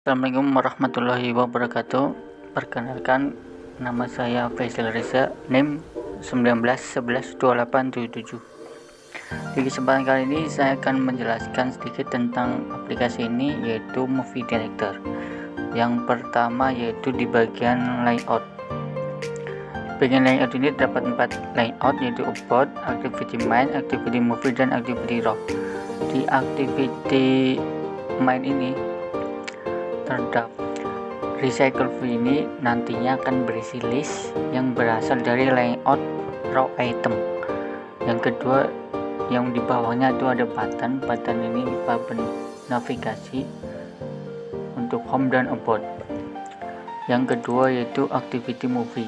Assalamualaikum warahmatullahi wabarakatuh. Perkenalkan, nama saya Faisal Reza, NIM 19112877. Di kesempatan kali ini saya akan menjelaskan sedikit tentang aplikasi ini, yaitu Movie Director. Yang pertama yaitu di bagian layout. Bagian layout ini terdapat 4 layout, yaitu About, Activity Main, Activity Movie, dan Activity Raw. Di Activity Main ini terdapat recycle view ini nantinya akan berisi list yang berasal dari layout raw item. Yang kedua, yang di bawahnya itu ada button ini button navigasi untuk home dan about. Yang kedua yaitu activity movie.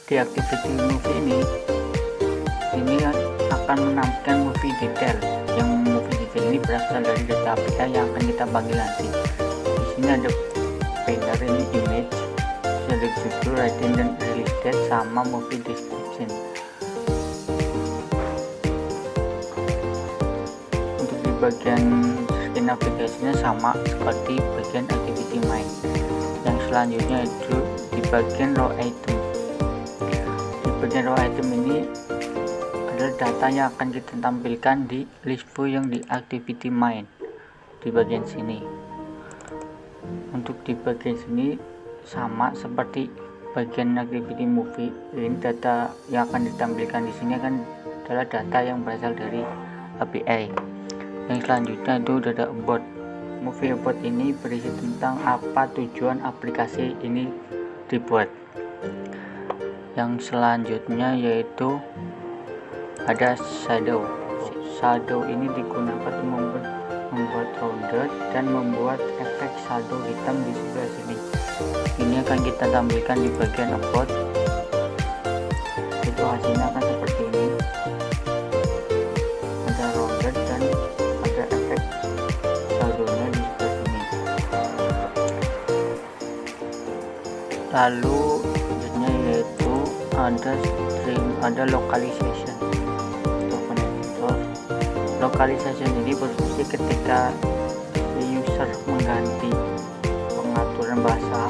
Di activity movie ini akan menampilkan movie detail. Yang movie detail ini berasal dari data API yang akan kita panggil nanti. Di sini ada banner, ini image, ada judul, rating, dan release date, sama movie description. Untuk di bagian screen navigasinya sama seperti bagian activity main. Yang selanjutnya itu di bagian raw item. Di bagian raw item ini adalah data yang akan kita tampilkan di list view yang di activity main di bagian sini. Untuk di bagian sini sama seperti bagian activity movie. Ini data yang akan ditampilkan di sini adalah data yang berasal dari API. Yang selanjutnya itu ada about. Movie about ini berisi tentang apa tujuan aplikasi ini dibuat. Yang selanjutnya yaitu ada shadow. Shadow ini digunakan untuk membuat rounded dan membuat efek shadow hitam di sebelah sini. Ini akan kita tampilkan di bagian about. Itu hasilnya akan seperti ini. Ada rounded dan ada efek shadownya di sebelah sini. Lalu selanjutnya yaitu ada localization. Localization ini berfungsi ketika user mengganti pengaturan bahasa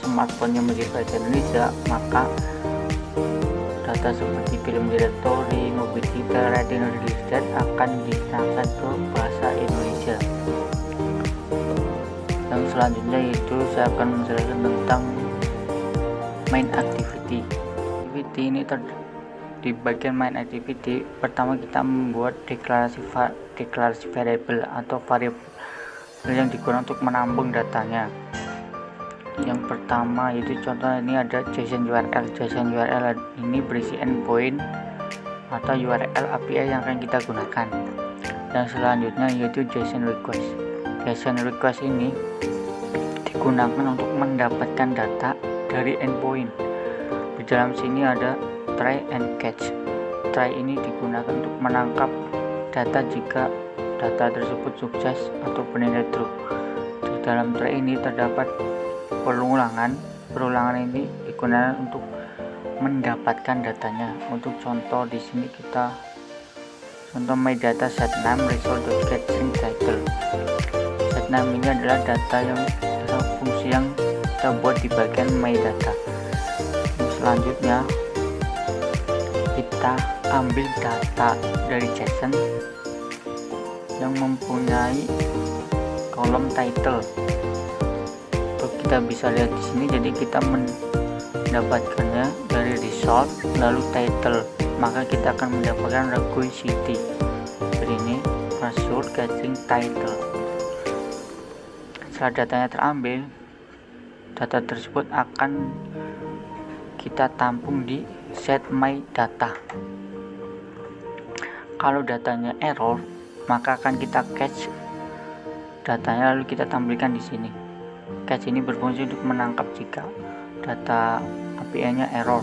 smartphone-nya menjadi bahasa Indonesia, maka data seperti film directory, movie title, rating, dan release date akan ditransfer ke bahasa Indonesia. Yang selanjutnya yaitu saya akan menjelaskan tentang main activity. Activity ini di bagian main activity, pertama kita membuat deklarasi variable atau variabel yang digunakan untuk menampung datanya. Yang pertama yaitu contoh ini ada JSON URL. JSON URL ini berisi endpoint atau URL API yang akan kita gunakan. Yang selanjutnya yaitu JSON request. JSON request ini digunakan untuk mendapatkan data dari endpoint. Di dalam sini ada try and catch. Try ini digunakan untuk menangkap data jika data tersebut sukses atau bernilai true. Di dalam try ini terdapat perulangan. Perulangan ini digunakan untuk mendapatkan datanya. Untuk contoh di sini kita contoh my data set name result.get string title. Set name ini adalah data yang fungsi yang kita buat di bagian my data. Selanjutnya kita ambil data dari JSON yang mempunyai kolom title. Untuk kita bisa lihat di sini, jadi kita mendapatkannya dari result lalu title, maka kita akan mendapatkan Raguy City. Jadi ini result getting title. Setelah datanya terambil, data tersebut akan kita tampung di set my data. Kalau datanya error, maka akan kita catch datanya lalu kita tampilkan di sini. Catch ini berfungsi untuk menangkap jika data API-nya error.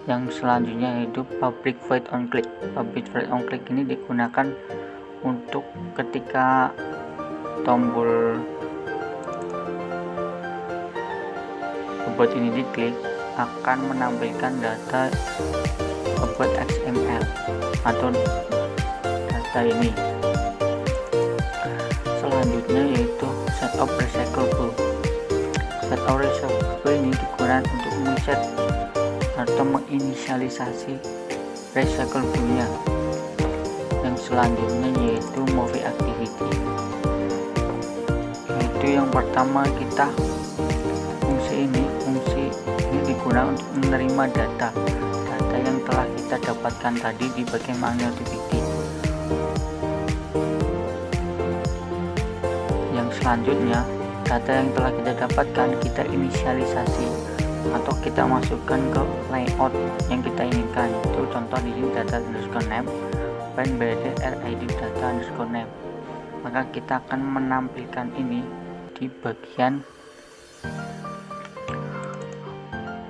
Yang selanjutnya yaitu public void on click. Public void on click ini digunakan untuk ketika tombol robot ini diklik, akan menampilkan data about XML atau data ini. selanjutnya yaitu set of recyclable. Set of recyclable ini digunakan untuk men-set atau menginisialisasi recyclable-nya. Yang selanjutnya yaitu movie activity. Itu yang pertama kita fungsi ini digunakan untuk menerima data yang telah kita dapatkan tadi di bagian main activity. Yang selanjutnya, data yang telah kita dapatkan kita inisialisasi atau kita masukkan ke layout yang kita inginkan. Itu contoh di sini data underscore name find by id data underscore name. Maka kita akan menampilkan ini di bagian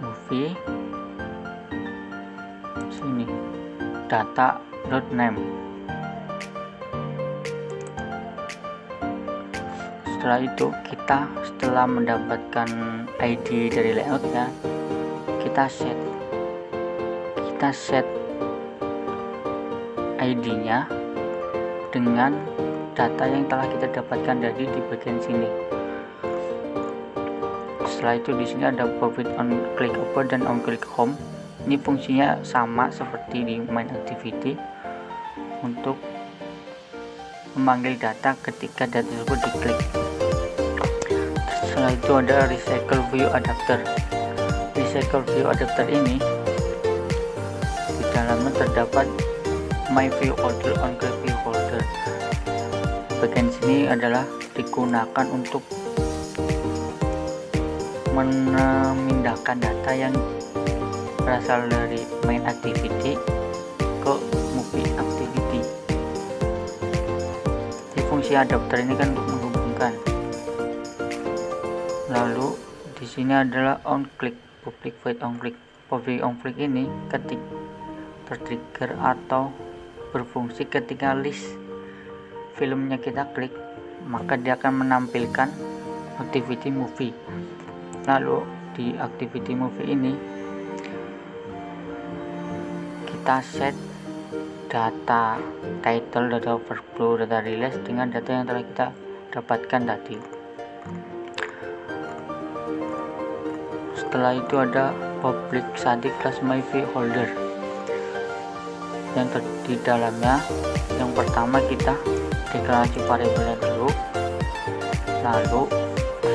movie sini, data.name. Setelah itu setelah mendapatkan ID dari layoutnya, kita set ID-nya dengan data yang telah kita dapatkan dari di bagian sini. Setelah itu di sini ada pivot on click over dan on click home. Ini fungsinya sama seperti di main activity untuk memanggil data ketika data tersebut diklik. Setelah itu ada recycle view adapter. Recycle view adapter ini di dalamnya terdapat my view holder, on click view holder. Bagian sini adalah digunakan untuk memindahkan data yang berasal dari main activity ke movie activity. Di fungsi adapter ini kan untuk menghubungkan. Lalu di sini adalah on click, public void on click. Public on click ini tertrigger atau berfungsi ketika list filmnya kita klik, maka dia akan menampilkan activity movie. Lalu di activity movie ini kita set data title, data overflow, data release dengan data yang telah kita dapatkan tadi. Setelah itu ada public static class my view holder yang di dalamnya yang pertama kita deklarasi variabelnya dulu, lalu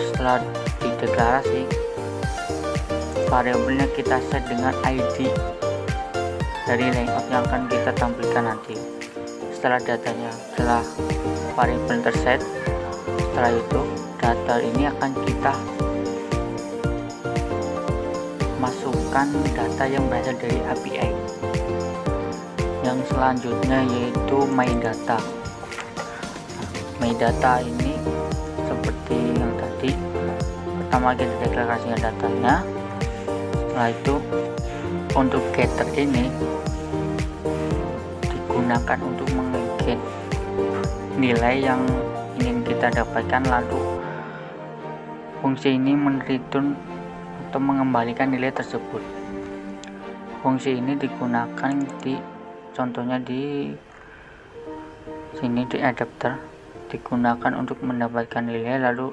setelah dideklarasi variabelnya kita set dengan ID dari layout yang akan kita tampilkan nanti. Setelah variabel terset, setelah itu data ini akan kita masukkan data yang berasal dari API. Yang selanjutnya yaitu my data. My data ini seperti yang tadi, pertama kita deklarasikan datanya, setelah itu untuk getter ini digunakan untuk menge-get nilai yang ingin kita dapatkan, lalu fungsi ini mereturn atau mengembalikan nilai tersebut. Fungsi ini digunakan contohnya di sini di adapter, digunakan untuk mendapatkan nilai, lalu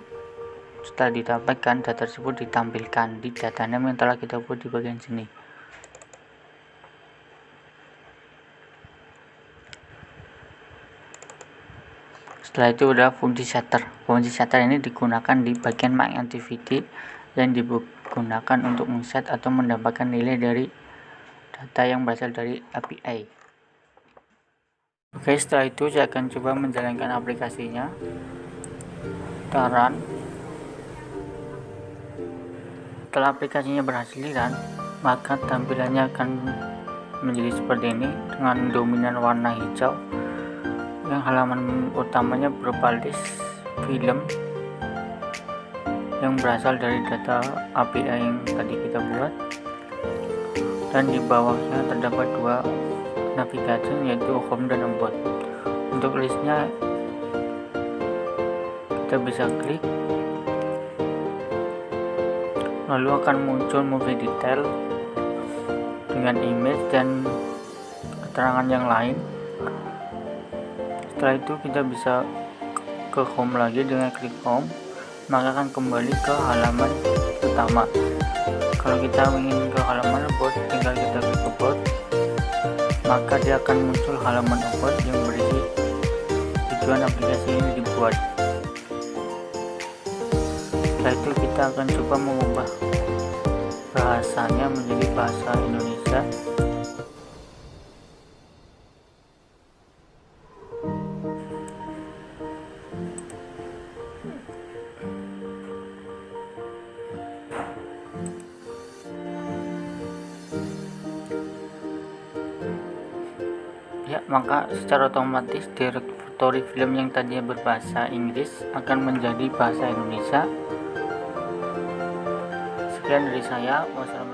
setelah didapatkan data tersebut ditampilkan di data name yang telah kita buat di bagian sini. Setelah itu ada fungsi setter. Fungsi setter ini digunakan di bagian main activity yang digunakan untuk men-set atau mendapatkan nilai dari data yang berasal dari API. Oke, setelah itu saya akan coba menjalankan aplikasinya. Run. Setelah aplikasinya berhasil run, maka tampilannya akan menjadi seperti ini dengan dominan warna hijau. Yang halaman utamanya berupa list film yang berasal dari data API yang tadi kita buat, dan di bawahnya terdapat dua navigasi yaitu home dan about. Untuk listnya kita bisa klik, lalu akan muncul movie detail dengan image dan keterangan yang lain. Setelah itu kita bisa ke home lagi dengan klik home, maka akan kembali ke halaman utama. Kalau kita ingin ke halaman about, tinggal kita klik about, maka dia akan muncul halaman about yang berisi tujuan aplikasi ini dibuat. Setelah itu kita akan coba mengubah bahasanya menjadi bahasa Indonesia. Ya, maka secara otomatis direktori film yang tadinya berbahasa Inggris akan menjadi bahasa Indonesia. Sekian dari saya. Wassalamualaikum.